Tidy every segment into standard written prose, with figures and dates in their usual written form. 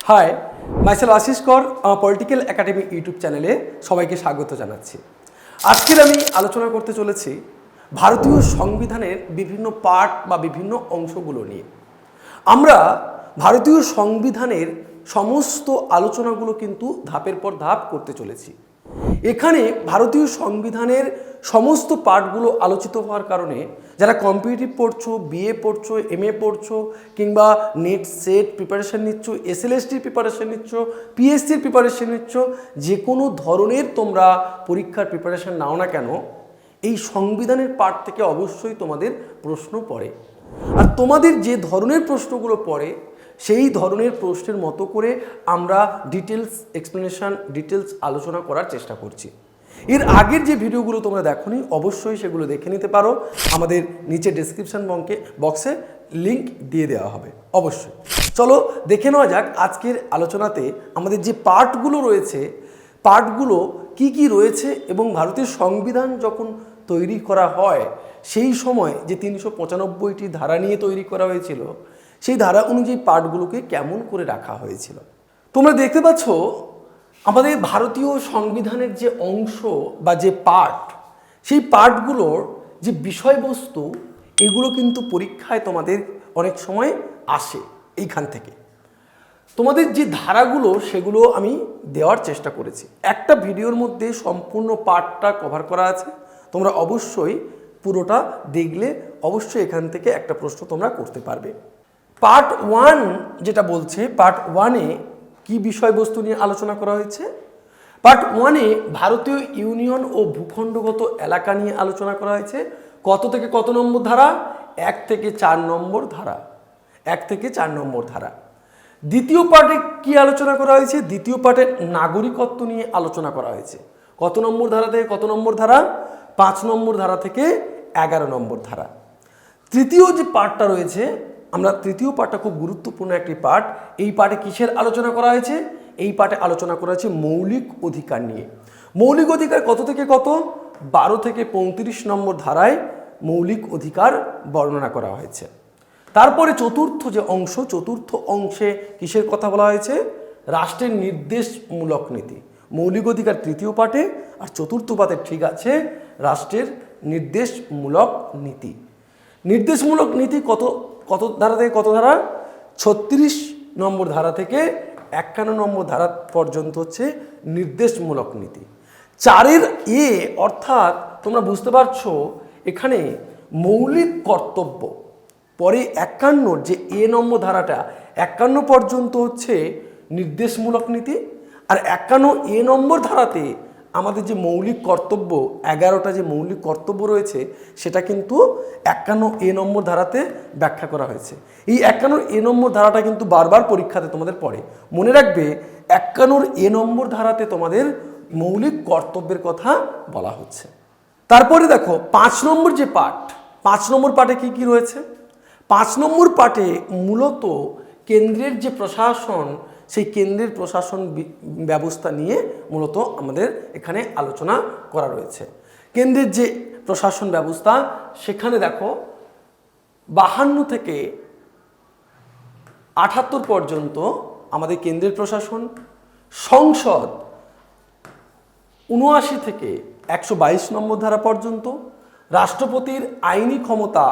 High, micellar Ashis কর আমার political academy YouTube চ্যানেলে সবাইকে স্বাগত জানাচ্ছি। আজকের আমি আলোচনা করতে চলেছি ভারতীয় সংবিধানের বিভিন্ন পার্ট বা বিভিন্ন অংশগুলো নিয়ে। আমরা ভারতীয় সংবিধানের সমস্ত আলোচনাগুলো কিন্তু ধাপের পর ধাপ করতে চলেছি। এখানে ভারতীয় সংবিধানের সমস্ত পার্টগুলো আলোচিত হওয়ার কারণে যারা কম্পিটিটিভ পড়ছো, বিএ পড়ছো, এমএ পড়ছো, কিংবা নেট সেট প্রিপারেশান নিচ্ছ, এসএলএসটির প্রিপারেশান নিচ্ছ, পিএসসির প্রিপারেশান নিচ্ছ, যে কোনো ধরনের তোমরা পরীক্ষার প্রিপারেশান নাও না কেন, এই সংবিধানের পার্ট থেকে অবশ্যই তোমাদের প্রশ্ন পড়ে। আর তোমাদের যে ধরনের প্রশ্নগুলো পড়ে সেই ধরনের প্রশ্নের মতো করে আমরা ডিটেলস এক্সপ্লেনেশন, ডিটেলস আলোচনা করার চেষ্টা করছি। এর আগের যে ভিডিওগুলো তোমরা দেখোনি অবশ্যই সেগুলো দেখে নিতে পারো, আমাদের নিচে ডেসক্রিপশন বক্সে লিঙ্ক দিয়ে দেওয়া হবে অবশ্যই। চলো দেখে নেওয়া যাক আজকের আলোচনাতে আমাদের যে পার্টগুলো রয়েছে, পার্টগুলো কি কি রয়েছে এবং ভারতীয় সংবিধান যখন তৈরি করা হয় সেই সময় যে 395টি ধারা নিয়ে তৈরি করা হয়েছিল, সেই ধারা অনুযায়ী পার্টগুলোকে কেমন করে রাখা হয়েছিল। তোমরা দেখতে পাচ্ছ আমাদের ভারতীয় সংবিধানের যে অংশ বা যে পার্ট, সেই পার্টগুলোর যে বিষয়বস্তু, এগুলো কিন্তু পরীক্ষায় তোমাদের অনেক সময় আসে। এইখান থেকে তোমাদের যে ধারাগুলো সেগুলো আমি দেওয়ার চেষ্টা করেছি। একটা ভিডিওর মধ্যে সম্পূর্ণ পার্টটা কভার করা আছে, তোমরা অবশ্যই পুরোটা দেখলে অবশ্যই এখান থেকে একটা প্রশ্ন তোমরা করতে পারবে। পার্ট 1 যেটা বলছে, পার্ট 1-এ কি বিষয়বস্তু নিয়ে আলোচনা করা হয়েছে? পার্ট 1-এ ভারতীয় ইউনিয়ন ও ভূখণ্ডগত এলাকা নিয়ে আলোচনা করা হয়েছে। কত থেকে কত নম্বর ধারা? 1 থেকে 4 নম্বর ধারা। 1 থেকে 4 নম্বর ধারা। দ্বিতীয় পার্টে কি আলোচনা করা হয়েছে? দ্বিতীয় পার্টে নাগরিকত্ব নিয়ে আলোচনা করা হয়েছে। কত নম্বর ধারা থেকে কত নম্বর ধারা? 5 নম্বর ধারা থেকে 11 নম্বর ধারা। তৃতীয় যে পার্টটা রয়েছে, আমরা তৃতীয় পার্টটা খুব গুরুত্বপূর্ণ একটি পার্ট। এই পার্টে কিসের আলোচনা করা হয়েছে? এই পার্টে আলোচনা করা হয়েছে মৌলিক অধিকার নিয়ে। মৌলিক অধিকার কত থেকে কত? 12 থেকে 35 নম্বর ধারায় মৌলিক অধিকার বর্ণনা করা হয়েছে। তারপরে চতুর্থ যে অংশ, চতুর্থ অংশে কিসের কথা বলা হয়েছে? রাষ্ট্রের নির্দেশমূলক নীতি। মৌলিক অধিকার তৃতীয় পার্টে, আর চতুর্থ পার্টে ঠিক আছে রাষ্ট্রের নির্দেশমূলক নীতি। নির্দেশমূলক নীতি কত কত ধারা থেকে কত ধারা? 36 নম্বর ধারা থেকে 51 নম্বর ধারা পর্যন্ত হচ্ছে নির্দেশমূলক নীতি। 4-এর এ অর্থাৎ তোমরা বুঝতে পারছো এখানে মৌলিক কর্তব্য, পরে 51 যে এ নম্বর ধারাটা 51 পর্যন্ত হচ্ছে নির্দেশমূলক নীতি, আর 51 এ নম্বর ধারাতে আমাদের যে মৌলিক কর্তব্য 11টা যে মৌলিক কর্তব্য রয়েছে সেটা কিন্তু 51 এ নম্বর ধারাতে ব্যাখ্যা করা হয়েছে। এই 51 এ নম্বর ধারাটা কিন্তু বারবার পরীক্ষাতে তোমাদের পড়ে। মনে রাখবে 51 এ নম্বর ধারাতে তোমাদের মৌলিক কর্তব্যের কথা বলা হচ্ছে। তারপরে দেখো 5 নম্বর যে পার্ট, 5 নম্বর পার্টে কি কি রয়েছে? 5 নম্বর পার্টে মূলত কেন্দ্রের যে প্রশাসন, সেই কেন্দ্রের প্রশাসন ব্যবস্থা নিয়ে মূলত আমাদের এখানে আলোচনা করা রয়েছে। কেন্দ্রের যে প্রশাসন ব্যবস্থা, সেখানে দেখো 52 থেকে 78 পর্যন্ত আমাদের কেন্দ্রের প্রশাসন, সংসদ 79 থেকে 122 নম্বর ধারা পর্যন্ত, রাষ্ট্রপতির আইনি ক্ষমতা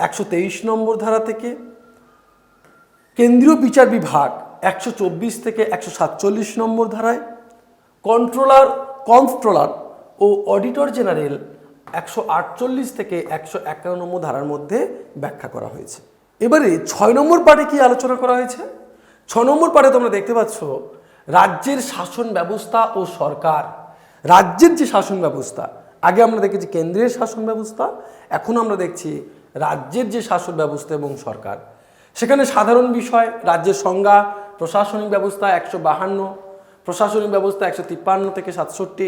123 নম্বর ধারা থেকে, কেন্দ্রীয় বিচার বিভাগ 124 থেকে 147 নম্বর ধারায়, কন্ট্রোলার ও অডিটর জেনারেল 148 থেকে 151 নম্বর ধারার মধ্যে ব্যাখ্যা করা হয়েছে। এবারে 6 নম্বর পার্টে কি আলোচনা করা হয়েছে? 6 নম্বর পার্টে তোমরা দেখতে পাচ্ছ রাজ্যের শাসন ব্যবস্থা ও সরকার। রাজ্যের যে শাসন ব্যবস্থা, আগে আমরা দেখেছি কেন্দ্রের শাসন ব্যবস্থা, এখন আমরা দেখছি রাজ্যের যে শাসন ব্যবস্থা এবং সরকার। সেখানে সাধারণ বিষয় রাজ্যের সংজ্ঞা, প্রশাসনিক ব্যবস্থা 152, প্রশাসনিক ব্যবস্থা 153 থেকে 67,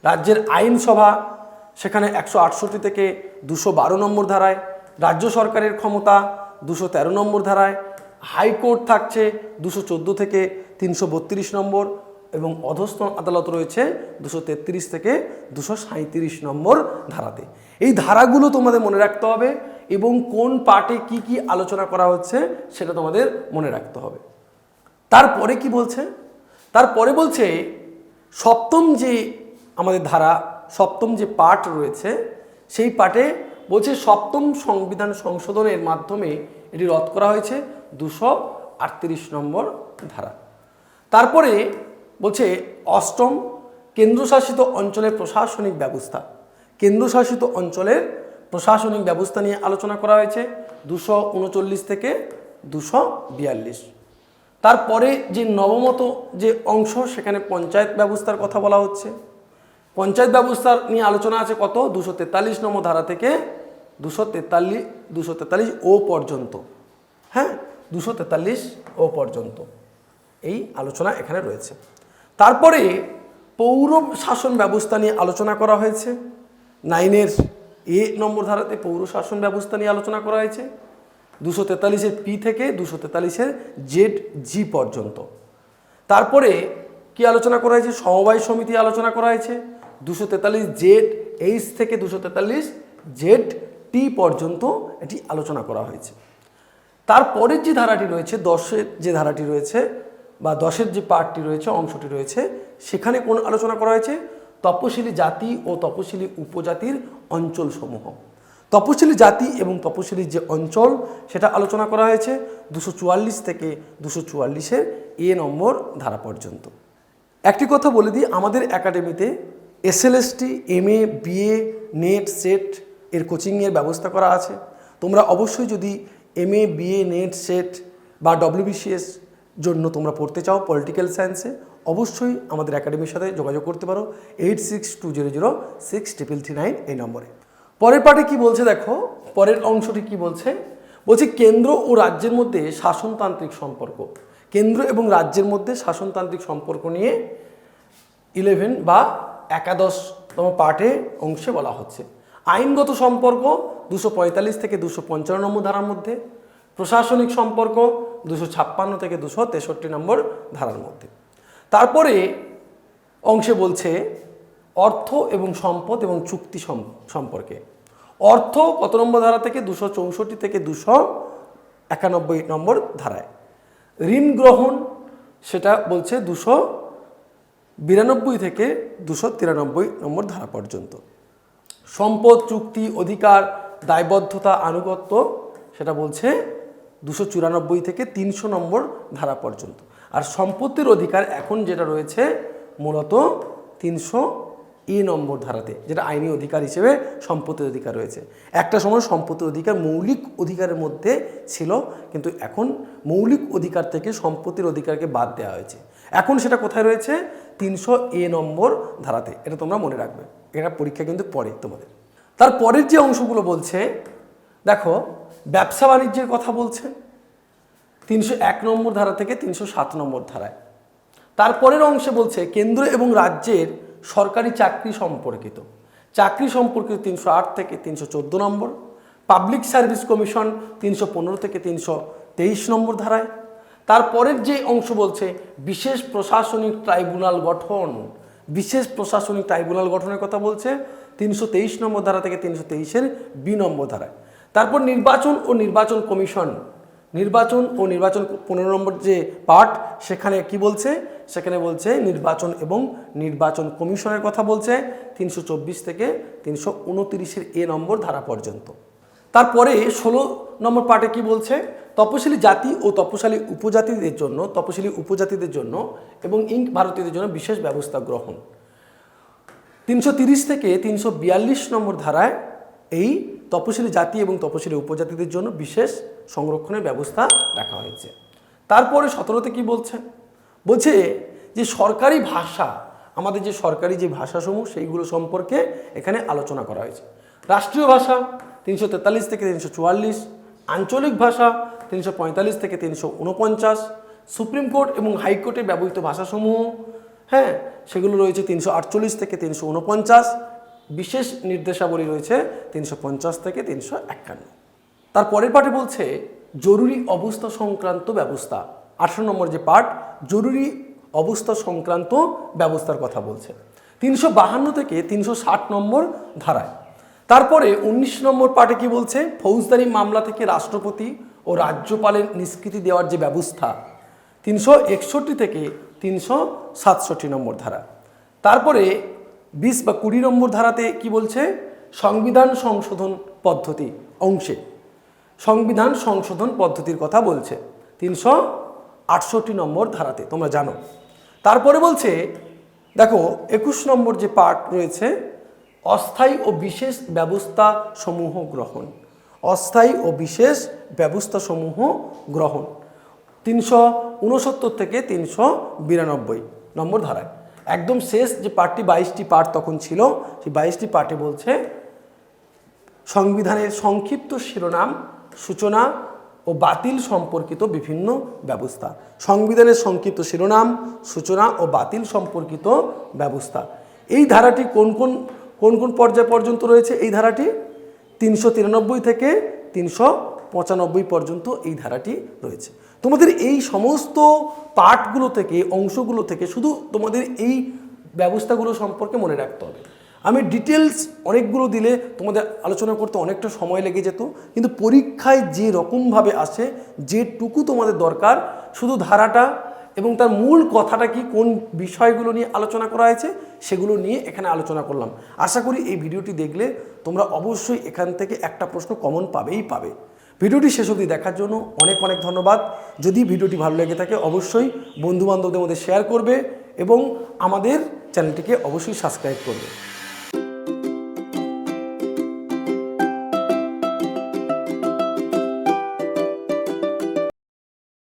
রাজ্যের আইনসভা সেখানে 168 থেকে 212 নম্বর ধারায়, রাজ্য সরকারের ক্ষমতা 213 নম্বর ধারায়, হাইকোর্ট থাকছে 214 থেকে 332 নম্বর, এবং অধস্তন আদালত রয়েছে 233 থেকে 237 নম্বর ধারাতে। এই ধারাগুলো তোমাদের মনে রাখতে হবে এবং কোন পার্টে কি কি আলোচনা করা হচ্ছে সেটা তোমাদের মনে রাখতে হবে। তারপরে কি বলছে, তারপরে বলছে সপ্তম যে আমাদের ধারা, সপ্তম যে পার্ট রয়েছে সেই পার্টে বলছে সপ্তম সংবিধান সংশোধনের মাধ্যমে এটি রদ করা হয়েছে 238 নম্বর ধারা। তারপরে বলছে অষ্টম কেন্দ্রশাসিত অঞ্চলের প্রশাসনিক ব্যবস্থা, কেন্দ্রশাসিত অঞ্চলের প্রশাসনিক ব্যবস্থা নিয়ে আলোচনা করা হয়েছে 239 থেকে 242। তারপরে যে নবমত যে অংশ সেখানে পঞ্চায়েত ব্যবস্থার কথা বলা হচ্ছে। পঞ্চায়েত ব্যবস্থার নিয়ে আলোচনা আছে কত, 243 নম্বর ধারা থেকে 243 ও পর্যন্ত। হ্যাঁ, 243 ও পর্যন্ত এই আলোচনা এখানে রয়েছে। তারপরে পৌর শাসন ব্যবস্থা নিয়ে আলোচনা করা হয়েছে। 9 এ নম্বর ধারাতে পৌর শাসন ব্যবস্থা নিয়ে আলোচনা করা হয়েছে 243 পি থেকে 243 জেড জি পর্যন্ত। তারপরে কি আলোচনা করা হয়েছে, সমবায় সমিতি আলোচনা করা হয়েছে 243 জেড এইচ থেকে 243 জেড টি পর্যন্ত এটি আলোচনা করা হয়েছে। তারপরের যে ধারাটি রয়েছে 10-এর যে ধারাটি রয়েছে বা 10-এর যে পার্টটি রয়েছে, অংশটি রয়েছে, সেখানে কোন আলোচনা করা হয়েছে, তপশিলি জাতি ও তপশিলি উপজাতির অঞ্চলসমূহ। তপশিলি জাতি এবং তপশিলি যে অঞ্চল সেটা আলোচনা করা হয়েছে 244 থেকে 244 এ নম্বর ধারা পর্যন্ত। একটি কথা বলে দিই, আমাদের একাডেমিতে SLST, MA, BA, NET, SET এর কোচিংয়ের ব্যবস্থা করা আছে। তোমরা অবশ্যই যদি এমএ, বিএ, নেট, সেট বা ডব্লিউবিসিএস জন্য তোমরা পড়তে চাও পলিটিক্যাল সায়েন্সে, অবশ্যই আমাদের একাডেমির সাথে যোগাযোগ করতে পারো 8620063339 এই নম্বরে। পরের পার্টে কি বলছে দেখো, পরের অংশটি কি বলছে, বলছে কেন্দ্র ও রাজ্যের মধ্যে শাসনতান্ত্রিক সম্পর্ক। কেন্দ্র এবং রাজ্যের মধ্যে শাসনতান্ত্রিক সম্পর্ক নিয়ে 11 বা 11তম পার্টে অংশে বলা হচ্ছে। আইনগত সম্পর্ক 245 থেকে 255 নম্বর ধারার মধ্যে, প্রশাসনিক সম্পর্ক 256 থেকে 263 নম্বর ধারার মধ্যে। তারপরে অংশে বলছে অর্থ এবং সম্পদ এবং চুক্তি সম্পর্কে। অর্থ কত নম্বর ধারা থেকে, 264 থেকে 291 নম্বর ধারায়। ঋণ গ্রহণ সেটা বলছে 292 থেকে 293 নম্বর ধারা পর্যন্ত। সম্পদ, চুক্তি, অধিকার, দায়বদ্ধতা, আনুগত্য সেটা বলছে 294 থেকে 300 নম্বর ধারা পর্যন্ত। আর সম্পত্তির অধিকার এখন যেটা রয়েছে মূলত 300 এ নম্বর ধারাতে, যেটা আইনি অধিকার হিসেবে সম্পত্তির অধিকার রয়েছে। একটা সময় সম্পত্তির অধিকার মৌলিক অধিকারের মধ্যে ছিল, কিন্তু এখন মৌলিক অধিকার থেকে সম্পত্তির অধিকারকে বাদ দেওয়া হয়েছে। এখন সেটা কোথায় রয়েছে, 300 এ নম্বর ধারাতে। এটা তোমরা মনে রাখবে, এটা পরীক্ষা কিন্তু পড়ে তোমাদের। তারপরের যে অংশগুলো বলছে দেখো, ব্যবসা বাণিজ্যের কথা বলছে 301 নম্বর ধারা থেকে 307 নম্বর ধারায়। তারপরের অংশে বলছে কেন্দ্র এবং রাজ্যের সরকারি চাকরি সম্পর্কিত, চাকরি সম্পর্কিত 308 থেকে 314 নম্বর। পাবলিক সার্ভিস কমিশন 315 থেকে 323 নম্বর ধারায়। তারপরের যে অংশ বলছে বিশেষ প্রশাসনিক ট্রাইব্যুনাল গঠন, বিশেষ প্রশাসনিক ট্রাইব্যুনাল গঠনের কথা বলছে 323 নম্বর ধারা থেকে 323 বি নম্বর ধারায়। তারপর নির্বাচন ও নির্বাচন কমিশন, নির্বাচন ও নির্বাচন 15 নম্বর যে পার্ট সেখানে কি বলছে, সেখানে বলছে নির্বাচন এবং নির্বাচন কমিশনের কথা বলছে 324 থেকে 329 এ নম্বর ধারা পর্যন্ত। তারপরে 16 নম্বর পার্টে কি বলছে, তপশিলি জাতি ও তপশিলি উপজাতিদের জন্য এবং ভারতীয়দের জন্য বিশেষ ব্যবস্থা গ্রহণ। 330 থেকে 342 নম্বর ধারায় এই তপশিলি জাতি এবং তপশিলি উপজাতিদের জন্য বিশেষ সংরক্ষণের ব্যবস্থা রাখা হয়েছে। তারপরে 17তে কি বলছে, বলছে যে সরকারি ভাষা, আমাদের যে সরকারি যে ভাষাসমূহ সেইগুলো সম্পর্কে এখানে আলোচনা করা হয়েছে। রাষ্ট্রীয় ভাষা 343 থেকে 344, আঞ্চলিক ভাষা 345 থেকে 349, সুপ্রিম কোর্ট এবং হাইকোর্টে ব্যবহৃত ভাষাসমূহ, হ্যাঁ সেগুলো রয়েছে 348 থেকে 349, বিশেষ নির্দেশাবলী রয়েছে 350 থেকে 351। তারপরের পার্টে বলছে জরুরি অবস্থা সংক্রান্ত ব্যবস্থা, 18 নম্বর যে পার্ট জরুরি অবস্থা সংক্রান্ত ব্যবস্থার কথা বলছে 352 থেকে 360 নম্বর ধারায়। তারপরে 19 নম্বর পার্টে কি বলছে, ফৌজদারি মামলা থেকে রাষ্ট্রপতি ও রাজ্যপালের নিষ্কৃতি দেওয়ার যে ব্যবস্থা 361 থেকে 367 নম্বর ধারা। তারপরে 20 বা 20 নম্বর ধারাতে কি বলছে, সংবিধান সংশোধন পদ্ধতি অংশে সংবিধান সংশোধন পদ্ধতির কথা বলছে 368 নম্বর ধারাতে, তোমরা জানো। তারপরে বলছে দেখো 21 নম্বর যে পার্ট রয়েছে, অস্থায়ী ও বিশেষ ব্যবস্থা সমূহ গ্রহণ, অস্থায়ী ও বিশেষ ব্যবস্থা সমূহ গ্রহণ 369 থেকে 392 নম্বর ধারায়। একদম শেষ যে পার্টটি 22টি পার্ট তখন ছিল, সেই 22টি পার্টে বলছে সংবিধানের সংক্ষিপ্ত শিরোনাম, সূচনা ও বাতিল সম্পর্কিত বিভিন্ন ব্যবস্থা। সংবিধানের সংক্ষিপ্ত শিরোনাম, সূচনা ও বাতিল সম্পর্কিত ব্যবস্থা। এই ধারাটি কোন কোন পর্যায় পর্যন্ত রয়েছে? এই ধারাটি 393 থেকে 395 পর্যন্ত এই ধারাটি রয়েছে। তোমাদের এই সমস্ত পার্টগুলো থেকে, অংশগুলো থেকে শুধু তোমাদের এই ব্যবস্থাগুলো সম্পর্কে মনে রাখতে হবে। আমি ডিটেলস অনেকগুলো দিলে তোমাদের আলোচনা করতে অনেকটা সময় লেগে যেত, কিন্তু পরীক্ষায় যে রকমভাবে আসে, যেটুকু তোমাদের দরকার শুধু ধারাটা এবং তার মূল কথাটা কি, কোন বিষয়গুলো নিয়ে আলোচনা করা হয়েছে সেগুলো নিয়ে এখানে আলোচনা করলাম। আশা করি এই ভিডিওটি দেখলে তোমরা অবশ্যই এখান থেকে একটা প্রশ্ন কমন পাবেই পাবে। ভিডিওটি শেষ অবধি দেখার জন্য অনেক অনেক ধন্যবাদ। যদি ভিডিওটি ভালো লেগে থাকে অবশ্যই বন্ধুবান্ধবদের মধ্যে শেয়ার করবে এবং আমাদের চ্যানেলটিকে অবশ্যই সাবস্ক্রাইব করবে।